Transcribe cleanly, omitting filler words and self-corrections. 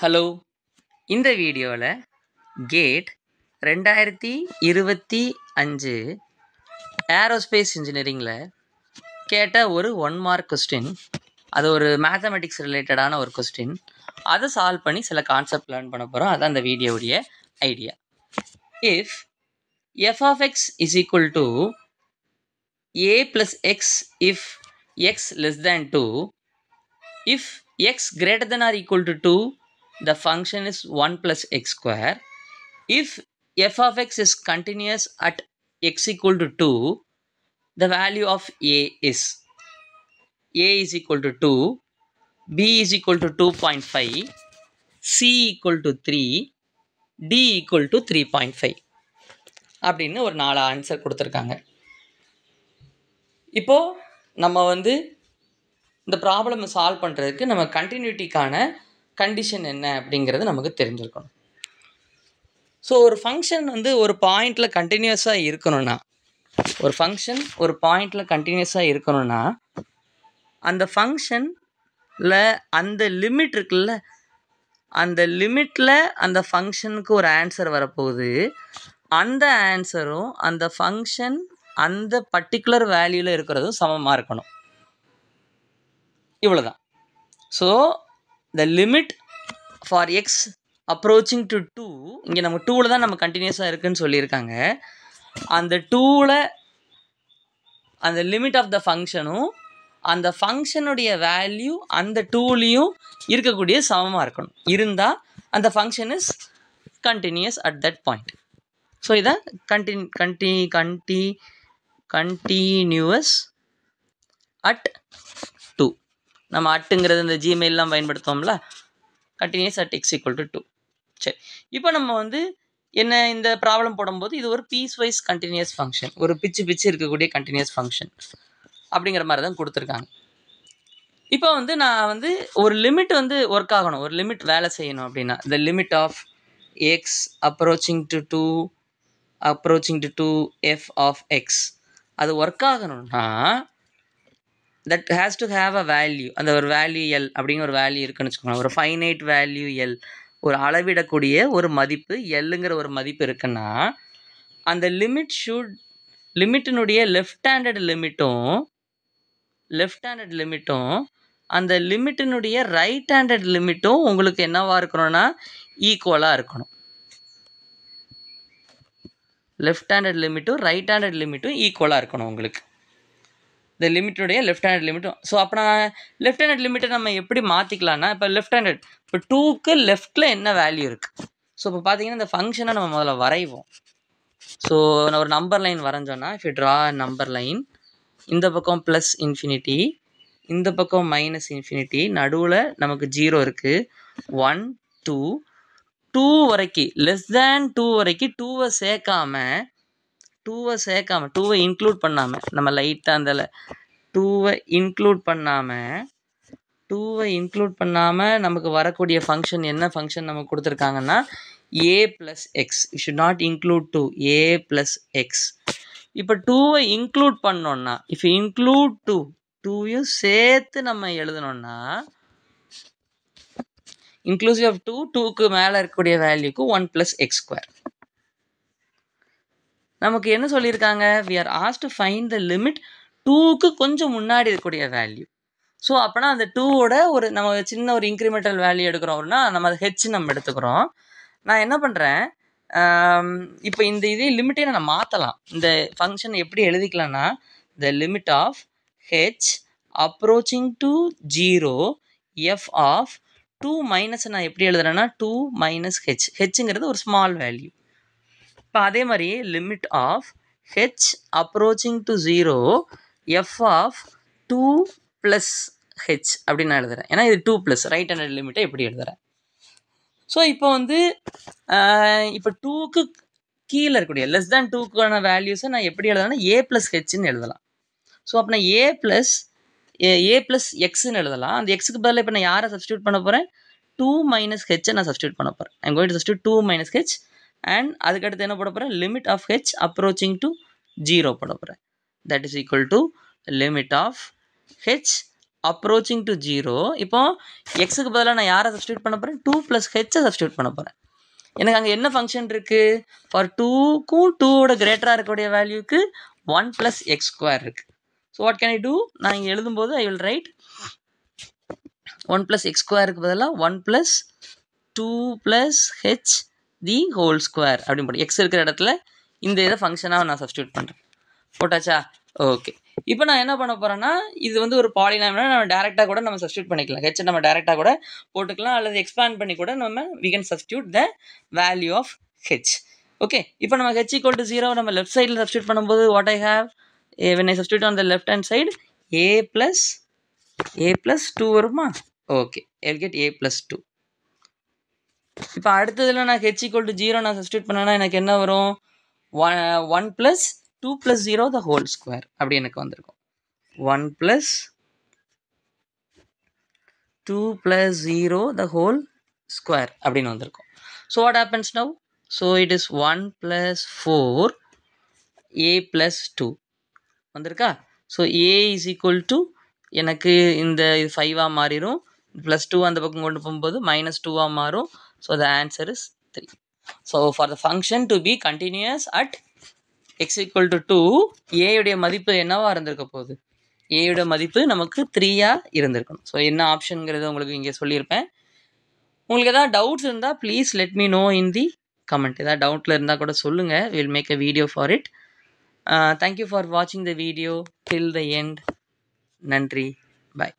Hello, இந்த வீடியோவில் gate 2025 aerospace இன்ஜினியரிங்கில் கேட்ட ஒரு 1 மார்க் கொஸ்டின். அது ஒரு மேத்தமெட்டிக்ஸ் ரிலேட்டடான ஒரு கொஸ்டின். அதை சால்வ் பண்ணி சில கான்செப்ட் லேர்ன் பண்ண போகிறோம். அதுதான் அந்த வீடியோவுடைய idea. If f of x is equal to a plus x if x less than 2, if x greater than or equal to 2, the function is 1 plus x square. If f of x is continuous at x equal to 2, the value of a is equal to 2, b is equal to 2.5, c equal to 3, d equal to 3.5 அப்படின்னு ஒரு 4 answer கொடுத்துருக்காங்க. இப்போது நம்ம இந்த ப்ராப்ளமை solve பண்ணுறதுக்கு நம்ம கண்டினியூட்டிக்கான condition என்ன அப்படிங்கிறது நமக்கு தெரிஞ்சிருக்கணும். ஸோ ஒரு ஃபங்க்ஷன் ஒரு பாயிண்டில் கண்டினியூஸாக இருக்கணும்னா அந்த ஃபங்க்ஷனில் அந்த லிமிட் இருக்குல்ல, அந்த லிமிட்டில் அந்த ஃபங்க்ஷனுக்கு ஒரு ஆன்சர் வரப்போகுது. அந்த ஆன்சரும் அந்த ஃபங்க்ஷன் அந்த பர்டிகுலர் வேல்யூவில் இருக்கிறதும் சமமாக இருக்கணும். இவ்வளோதான். So the limit for X approaching to 2, இங்கே நம்ம 2ல் தான் நம்ம கண்டினியூஸாக இருக்குதுன்னு சொல்லியிருக்காங்க. அந்த 2ல் அந்த லிமிட் ஆஃப் த ஃபங்க்ஷனும் அந்த ஃபங்க்ஷனுடைய வேல்யூ அந்த 2லேயும் இருக்கக்கூடிய சமமாக இருக்கணும். இருந்தால் அந்த function is continuous at that point. So இதான் கண்டினியூவஸ் அட் 2. நம்ம அட்டுங்கிறது இந்த ஜிமெயிலெலாம் பயன்படுத்துவோம்ல, continuous at x equal to 2. சரி, இப்போ நம்ம என்ன இந்த ப்ராப்ளம் போடும்போது இது ஒரு பீஸ் வைஸ் கண்டினியூஸ் ஃபங்க்ஷன், ஒரு பிச்சு இருக்கக்கூடிய கண்டினியூஸ் ஃபங்க்ஷன் அப்படிங்கிற மாதிரி தான் கொடுத்துருக்காங்க. இப்போ நான் ஒரு லிமிட் ஒர்க் ஆகணும், ஒரு லிமிட் வேலை செய்யணும் அப்படின்னா the limit of x approaching to 2 f of x அது ஒர்க் ஆகணும்னா that has to have a value. அந்த ஒரு வேல்யூ எல் அப்படிங்கிற ஒரு வேல்யூ இருக்குன்னு வச்சுக்கோங்க. ஒரு ஃபைனைட் வேல்யூ எல், ஒரு அளவிடக்கூடிய ஒரு மதிப்பு எல்லுங்கிற ஒரு மதிப்பு இருக்குன்னா அந்த லிமிட்டினுடைய லெஃப்ட் ஹேண்டட் லிமிட்டும் அந்த லிமிட்டினுடைய ரைட் ஹேண்டட் லிமிட்டும் உங்களுக்கு என்னவா இருக்கணும்னா ஈக்குவலாக இருக்கணும். லெஃப்ட் ஹேண்டட் லிமிட்டும் ரைட் ஹேண்டட் லிமிட்டும் ஈக்குவலாக இருக்கணும் உங்களுக்கு, இந்த லிமிட்டுடைய லெஃப்ட் ஹேண்டட் லிமிட்டும். ஸோ அப்போ நான் லெஃப்ட் ஹேண்டட் லிமிட்டை நம்ம எப்படி மாற்றிக்கலாம்னா, இப்போ லெஃப்ட் ஹேண்டட் இப்போ 2க்கு லெஃப்டில் என்ன வேல்யூ இருக்குது. ஸோ இப்போ பார்த்தீங்கன்னா இந்த ஃபங்க்ஷனை நம்ம முதல்ல வரைவோம். ஸோ நான் ஒரு நம்பர் லைன் வரைஞ்சோன்னா, if you draw number line, இந்த பக்கம் ப்ளஸ் இன்ஃபினிட்டி, இந்த பக்கம் மைனஸ் இன்ஃபினிட்டி, நடுவில் நமக்கு 0 இருக்குது. 1 2 வரைக்கும், லெஸ் தேன் 2 வரைக்கும் 2வை சேர்க்காம 2வை இன்க்ளூட் பண்ணாமல், நம்ம லைட்டாக அந்த 2வை இன்க்ளூட் பண்ணாமல் நமக்கு வரக்கூடிய ஃபங்க்ஷன் என்ன ஃபங்க்ஷன் நமக்கு கொடுத்துருக்காங்கன்னா a plus X. You should not include 2, a plus X. இப்போ 2வை இன்க்ளூட் பண்ணோன்னா, இஃப் இன்க்ளூட் 2யும் சேர்த்து நம்ம எழுதணும்னா இன்க்ளூசிவ் ஆஃப் 2க்கு மேலே இருக்கக்கூடிய வேல்யூக்கு 1 ப்ளஸ் எக்ஸ் ஸ்கொயர். நமக்கு என்ன சொல்லியிருக்காங்க, we are asked to find the limit 2க்கு கொஞ்சம் முன்னாடி இருக்கக்கூடிய வேல்யூ. ஸோ அப்போனா அந்த 2வோட நம்ம சின்ன ஒரு இன்க்ரிமெண்டல் வேல்யூ எடுக்கிறோம்னா நம்ம அதை ஹெச் நம்ம எடுத்துக்கிறோம். நான் என்ன பண்ணுறேன், இப்போ இந்த இதே லிமிட்டே நான் மாற்றலாம். இந்த ஃபங்க்ஷன் எப்படி எழுதிக்கலாம்னா, the limit of h approaching to 0 f of 2 minus நான் எப்படி எழுதுறேன்னா 2 மைனஸ் ஹெச், ஹெச்ங்கிறது ஒரு ஸ்மால் வேல்யூ. இப்போ அதே மாதிரி limit of H approaching to 0 F of 2 plus H அப்படின்னு நான் எழுதுறேன். ஏன்னா இது 2 ப்ளஸ் ரைட் ஹேண்டட் லிமிட்டை எப்படி எழுதுறேன். ஸோ இப்போ இப்போ 2க்கு கீழே இருக்கக்கூடிய லெஸ் தேன் 2க்கான வேல்யூஸை நான் எப்படி எழுதுறேன்னா ஏ ப்ளஸ் ஹெச்ன்னு எழுதலாம். ஸோ அப்போ நான் ஏ ப்ளஸ் எக்ஸ்ன்னு எழுதலாம். அந்த எக்ஸுக்கு பதிலாக இப்போ நான் யாரை சப்ஸ்டியூட் பண்ண போகிறேன், 2 மைனஸ் ஹெச்சை நான் சப்ஸ்டியூட் பண்ண போகிறேன். I'm going to substitute 2 minus H and அதுக்கடுத்து என்ன போட போகிறேன், limit of H approaching to 0 போட போகிறேன். That is equal to limit of H approaching to 0. இப்போ எக்ஸுக்கு பதிலாக நான் யாரை சப்ஸ்டியூட் பண்ண போகிறேன்? 2 + ஹெச்சை சப்ஸ்டியூட் பண்ண போகிறேன். எனக்கு அங்கே என்ன ஃபங்க்ஷன் இருக்குது? ஃபார் 2க்கும் 2வோட கிரேட்டராக இருக்கக்கூடிய வேல்யூக்கு 1 + x² இருக்குது. So what can I do? நான் இங்கே எழுதும்போது ஐ வில் ரைட் 1 + x²க்கு பதிலாக 1 + 2 + h தி ஹோல் ஸ்கொயர் அப்படின்னு போட்டு எக்ஸ் இருக்கிற இடத்துல இந்த இதை ஃபங்க்ஷனாக நான் சப்ஸ்டியூட் பண்ணுறேன். போட்டாச்சா? ஓகே. இப்போ நான் என்ன பண்ண போகிறேன்னா, இது வந்து ஒரு பாலினாமியல் நம்ம டேரெக்டாக கூட நம்ம சப்ஸ்டியூட் பண்ணிக்கலாம். ஹெச்சை நம்ம டேரெக்டாக கூட போட்டுக்கலாம், அல்லது எக்ஸ்பேண்ட் பண்ணி கூட நம்ம we can substitute the value of H. Okay. இப்போ நம்ம h = 0 நம்ம லெஃப்ட் சைடில் சப்ஸ்டியூட் பண்ணும்போது what I have? when I substitute on the left hand side, a + 2 வருமா? Okay, I will get a + 2. இப்போ அடுத்ததில் நான் h = 0 நான் சப்ஸ்டியூட் பண்ணேன்னா எனக்கு என்ன வரும்? 1 + 2 + 0 the whole square அப்படி எனக்கு வந்திருக்கும். 1 + 2 + 0 the whole square அப்படின்னு வந்திருக்கும். So what happens now? So it is 1 + 4 a + 2 வந்திருக்கா? ஸோ a = எனக்கு இந்த 5ஆக மாறிடும், +2 அந்த பக்கம் கொண்டு போகும்போது -2ஆக மாறும். So the answer is 3. So for the function to be continuous at x = 2, a உடைய மதிப்பு என்னவா இருந்திருக்க போகுது? a உடைய மதிப்பு நமக்கு 3ஆ இருந்திருக்கணும். ஸோ என்ன ஆப்ஷனுங்கிறத உங்களுக்கு இங்கே சொல்லியிருப்பேன். உங்களுக்கு ஏதாவது டவுட்ஸ் இருந்தால் please let me know in the comment. ஏதாவது டவுட்டில் இருந்தால் கூட சொல்லுங்கள். Will make a video for it. Thank you for watching the video till the end. நன்றி. Bye.